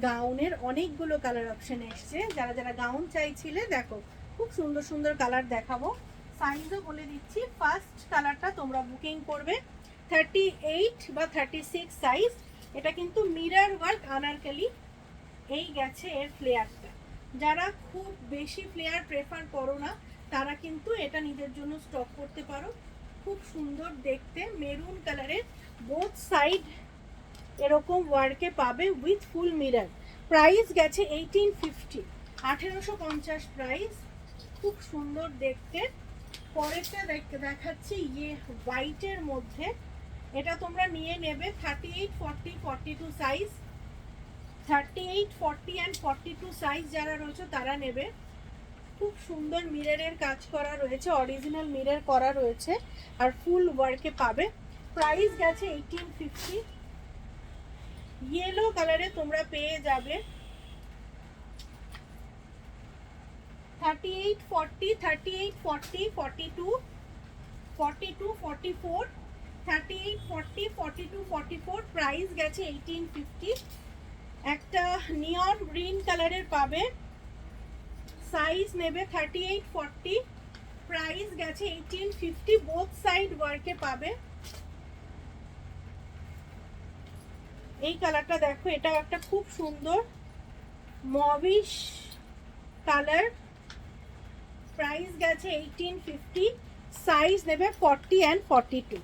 গাউনের অনেকগুলো colour option এসছে। যারা যারা গাউন চাইছিলে দেখো খুব সুন্দর সুন্দর কালার দেখাবো। সাইজও বলে দিচ্ছি। ফার্স্ট কালারটা তোমরা বুকিং করবে 38 বা 36 সাইজ। এটা কিন্তু মিরর ওয়ার্ক আনারকলি। এই গেছে এর ফ্লেয়ারটা। যারা খুব বেশি ফ্লেয়ার প্রেফার করো না তারা কিন্তু এটা নিজের জন্য স্টক করতে পারো। খুব সুন্দর দেখতে, মেরুন কালারের, বোথ সাইড এরকম ওয়ার্কে পাবে উইথ ফুল মিরর। প্রাইস গেছে 1850, 1850 প্রাইস। খুব সুন্দর দেখতে। পরেরটা দেখাচ্ছি ইয়ে হোয়াইটের মধ্যে। এটা তোমরা নিয়ে নেবে 38, 40, 42 সাইজ। 38, 40 অ্যান্ড 42 সাইজ যারা রয়েছে তারা নেবে। খুব সুন্দর মিররের কাজ করা রয়েছে, অরিজিনাল মিরর করা রয়েছে আর ফুল ওয়ার্কে পাবে। প্রাইস গেছে 1850। ইয়েলো কালারে তোমরা পেয়ে যাবে 38, 40, 38, 40, 42, 42, 44, 38, 40, 42, 44। প্রাইস গেছে 1850। একটা নিয়ন গ্রিন কালারের পাবে, সাইজ নেবে 38, 40। প্রাইস গেছে 1850। বোথ সাইড ওয়ার্কে পাবে। এই কালারটা দেখো, এটা একটা খুব সুন্দর মভিশ কালার। প্রাইস গেছে 1850। সাইজ নেবে 40 অ্যান্ড 42।